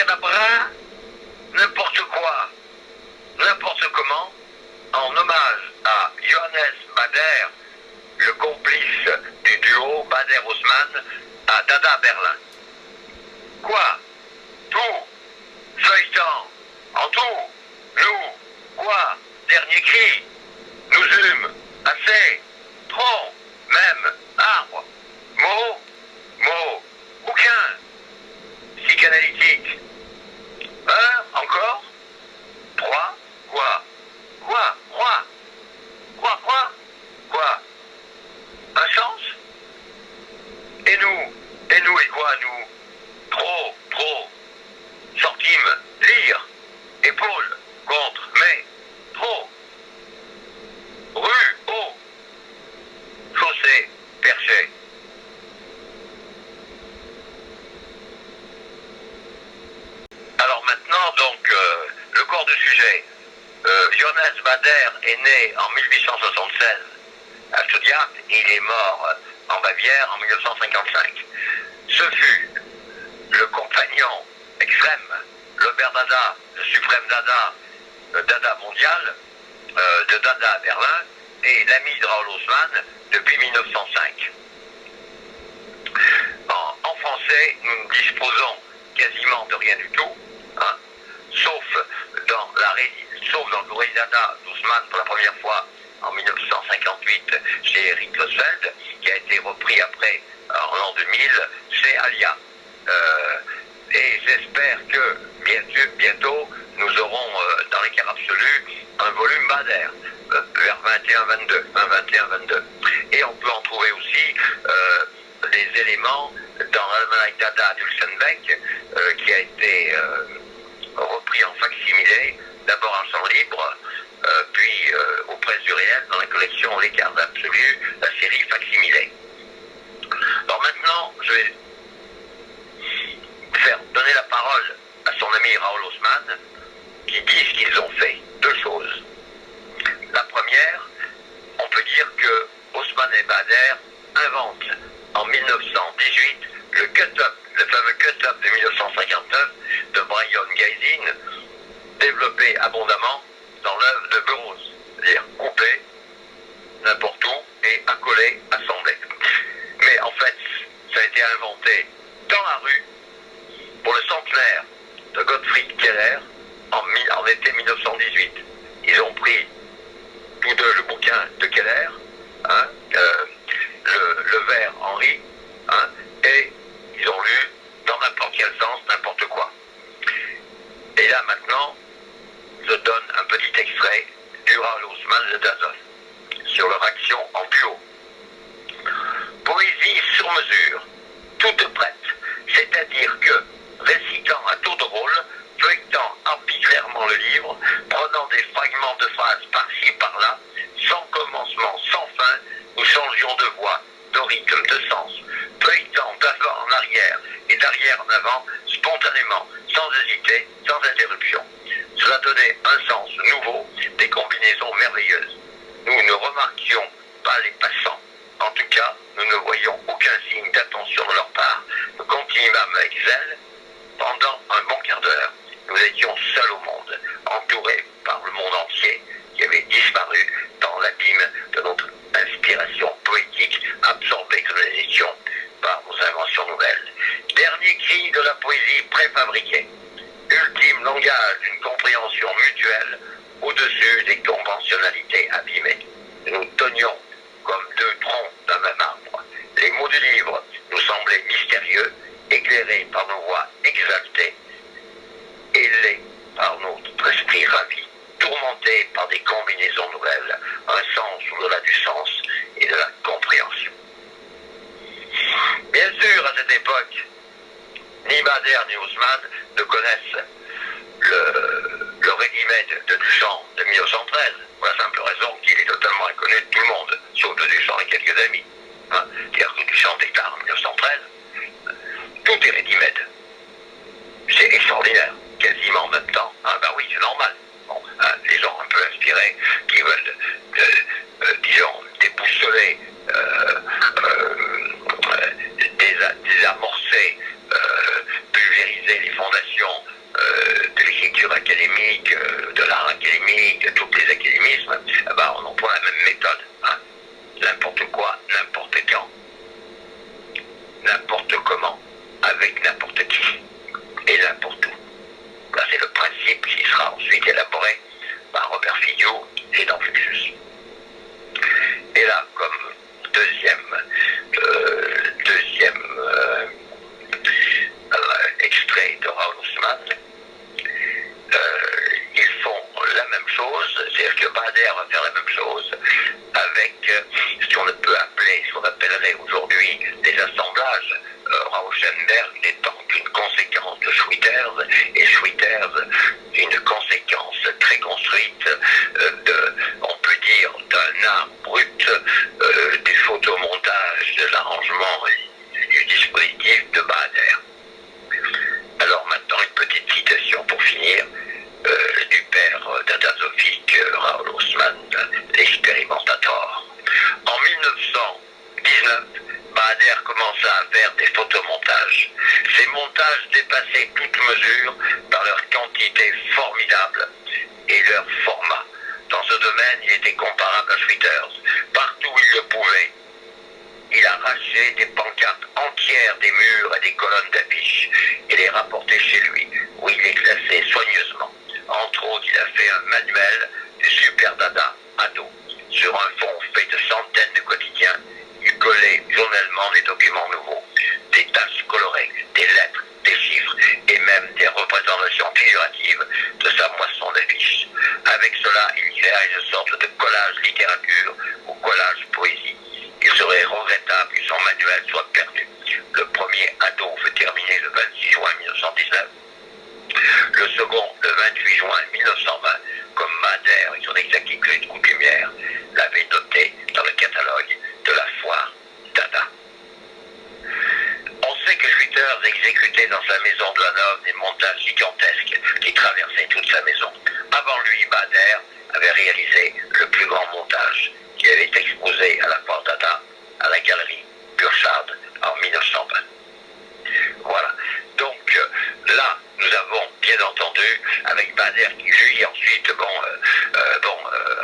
abracadabra, n'importe quoi, n'importe comment, en hommage à Johannes Bader, le complice du duo Bader-Haussmann à Dada Berlin. Quoi? Tout, feuilletant, en tout, nous, quoi? Dernier cri, nous eûmes, assez, trop, même, arbre, mot, bouquin, psychanalytique, heure, encore, trois, quoi? Un sens? Et nous, et quoi, nous? Trop, sortîmes, lire, épaule, contre, mais, trop, rue, haut, chaussée, perché. Alors maintenant, donc, le corps du sujet. Johannes Bader est né en 1876 à Stuttgart et il est mort en Bavière en 1955. Ce fut le compagnon extrême, le père Dada, le suprême Dada, le Dada mondial, de Dada à Berlin, et l'ami de Raoul Haussmann depuis 1905. En français, nous ne disposons quasiment de rien du tout, hein, sauf dans le Louis Dada d'Haussmann pour la première fois en 1958 chez Eric Losfeld, qui a été repris après en l'an 2000 chez Alia. Et j'espère que bientôt nous aurons dans l'écart absolu un volume Bader vers 21-22. Et on peut en trouver aussi des éléments dans l'almanach Dada d'Hulsenbeck qui a été repris en facsimilé, d'abord en champ libre, puis au Presse du Réel dans la collection L'écart absolu, la série facsimilé. Alors maintenant, je vais donner la parole à son ami Raoul Haussmann, qui dit ce qu'ils ont fait. Deux choses. La première, on peut dire que Haussmann et Bader inventent en 1918 le cut-up, le fameux cut-up de 1959 de Brion Gysin, développé abondamment dans l'œuvre de Burroughs, c'est-à-dire coupé n'importe où et accolé, assemblé. Mais en fait, ça a été inventé dans la rue pour le centenaire de Gottfried Keller en été 1918. Ils ont pris tous deux le bouquin de Keller, hein, le vers Henri, hein, et ils ont lu dans n'importe quel sens, n'importe quoi. Et là maintenant, je donne un petit extrait du Raoul Haussmann de Dazov sur leur action en duo. Poésie sur mesure, toute prête, c'est-à-dire que, récitant à tour de rôle, feuilletant arbitrairement le livre, prenant des fragments de phrases par-ci par-là, sans commencement, sans fin, nous changions de voix, de rythme, de sens, feuilletant d'avant en arrière et d'arrière en avant, spontanément, sans hésiter, sans interruption. Cela donnait un sens nouveau, des combinaisons merveilleuses. Nous ne remarquions pas les passants. En tout cas, nous ne voyions aucun signe d'attention de leur part. Nous continuâmes avec zèle pendant un bon quart d'heure. Nous étions seuls au monde, entourés par le monde entier, qui avait disparu dans l'abîme de notre inspiration poétique, absorbée que nous étions par nos inventions nouvelles. Dernier cri de la poésie préfabriquée. Ultime langage d'une compréhension mutuelle au-dessus des conventionnalités abîmées. Nous tenions comme deux troncs d'un même arbre. Les mots du livre nous semblaient mystérieux, éclairés par nos voix exaltées, ailés par notre esprit ravi, tourmentés par des combinaisons nouvelles, un sens au-delà du sens et de la compréhension. Bien sûr, à cette époque, ni Bader ni Haussmann ne connaissent le ready-made de Duchamp de 1913, pour la simple raison qu'il est totalement inconnu de tout le monde, sauf de Duchamp et quelques amis. Hein. C'est-à-dire que Duchamp déclare en 1913, tout est ready-made. C'est extraordinaire, quasiment en même temps. Ah ben oui, c'est normal. Bon, hein, les gens un peu inspirés qui veulent, disons, déboussoler, désamorcer, pulvériser les fondations académies, de tous les académismes, eh ben, on emploie la même méthode. Hein. N'importe quoi, n'importe quand, n'importe comment, avec n'importe qui et n'importe où. Là, c'est le principe qui sera ensuite élaboré par Robert Fillot et dans Fluxus. Et là, comme deuxième extrait de Raoul Haussmann, ils font la même chose, c'est-à-dire que Bader va faire la même chose avec ce qu'on peut appeler, ce qu'on appellerait aujourd'hui des assemblages. Rauschenberg n'étant qu'une conséquence de Schwitters, et Schwitters une conséquence très construite on peut dire, d'un art brut du photomontage, de l'arrangement du dispositif de Bader. Alors maintenant, une petite citation pour finir du père d'Adazovik, Raoul Haussmann, l'expérimentateur. En 1919, Bader commença à faire des photomontages. Ces montages dépassaient toute mesure par leur quantité formidable et leur format. Dans ce domaine, il était comparable à Schwitters. Partout où il le pouvait, il arrachait des pancartes entières des murs et des colonnes d'affiches et les rapportait chez lui, où il les classait soigneusement. Entre autres, il a fait un manuel du Super Dada ado. Sur un fond fait de centaines de quotidiens, il collait journellement des documents nouveaux, des taches colorées, des lettres, des chiffres et même des représentations figuratives de sa moisson d'affiches. Avec cela, il créa une sorte de collage littérature ou collage poésie. Il serait regrettable que son manuel soit perdu. Le premier ado fut terminé le 26 juin 1919. Le second, le 28 juin 1920, comme Bader et son exactitude coutumière l'avait noté dans le catalogue de la foire Dada. On sait que Schwitters exécutait dans sa maison de Hanovre des montages gigantesques qui traversaient toute sa maison. Avant lui, Bader avait réalisé le plus grand montage qui avait été exposé à la foire Dada à la galerie Burchard en 1920. Voilà. Donc là, nous avons bien entendu, avec Bader qui lui ensuite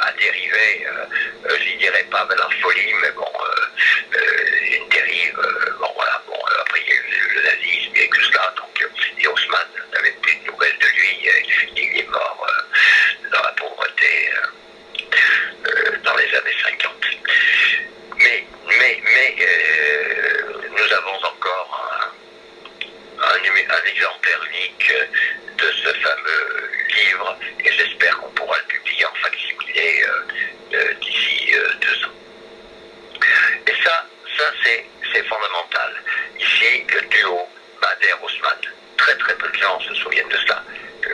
a dérivé, je dirais pas vers la folie, mais une dérive, après il y a eu le nazisme et tout cela, donc et Haussmann n'avait plus de nouvelles de lui, il est mort dans la pauvreté dans les années 50. Mais nous avons encore un exemplaire unique de ce fameux livre et j'espère qu'on pourra le publier en facsimilé d'ici 2 ans. Et ça c'est fondamental. Ici, le duo Bader-Haussmann. Très peu de gens se souviennent de cela.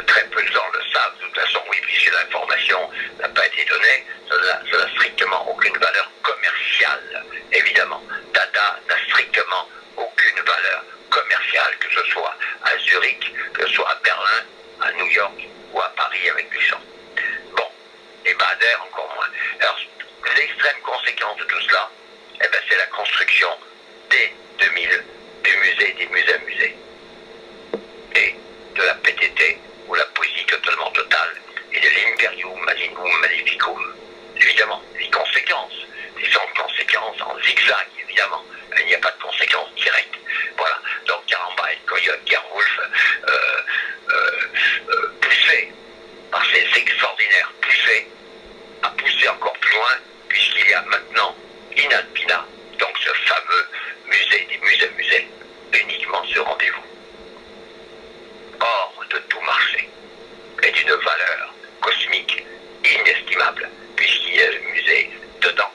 Très peu de gens le savent. De toute façon, oui, puisque l'information n'a pas été donnée, ça n'a strictement aucune valeur commerciale, évidemment. Dada n'a strictement aucune valeur commerciale, que ce soit à Zurich, que ce soit à Berlin, à New York ou à Paris avec Buisson. Bon, et Bader encore moins. Alors, l'extrême conséquence de tout cela, c'est la construction dès 2000 du musée des musées et de la PTT, ou la poésie totalement totale, et de l'Imperium Maginum Magnificum. Évidemment, les conséquences, des conséquences en zigzag, évidemment. Il n'y a pas de conséquences directes. Voilà. Donc, Caramba et Coyote, Gerwolf, poussé par ces extraordinaires poussés, à pousser encore plus loin, puisqu'il y a maintenant Inalpina, donc ce fameux musée des musées, uniquement ce rendez-vous. Hors de tout marché, et d'une valeur cosmique inestimable, puisqu'il y a le musée dedans.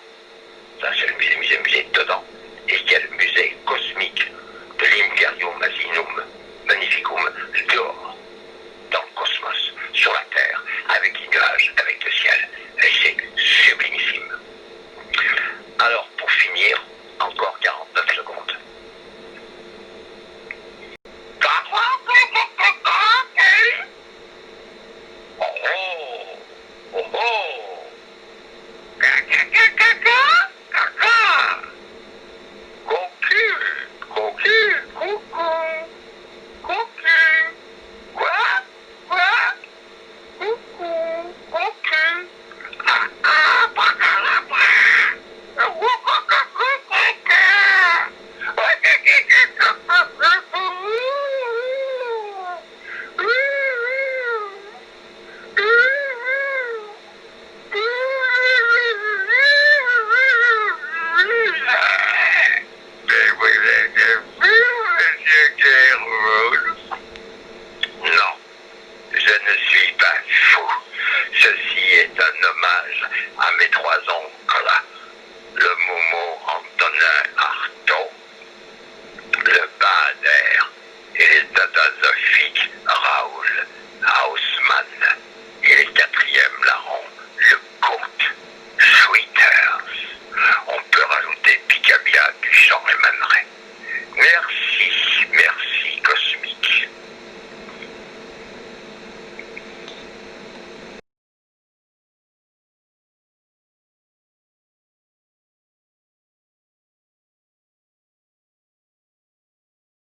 Ça, c'est le musée dedans. Et il y a le musée cosmique de l'Imperium Maginum Magnificum dehors, dans le cosmos, sur la Terre, avec les nuages, avec le ciel. Et c'est sublimissime. Alors, pour finir, encore 49 secondes. Oh, à mes 3 ans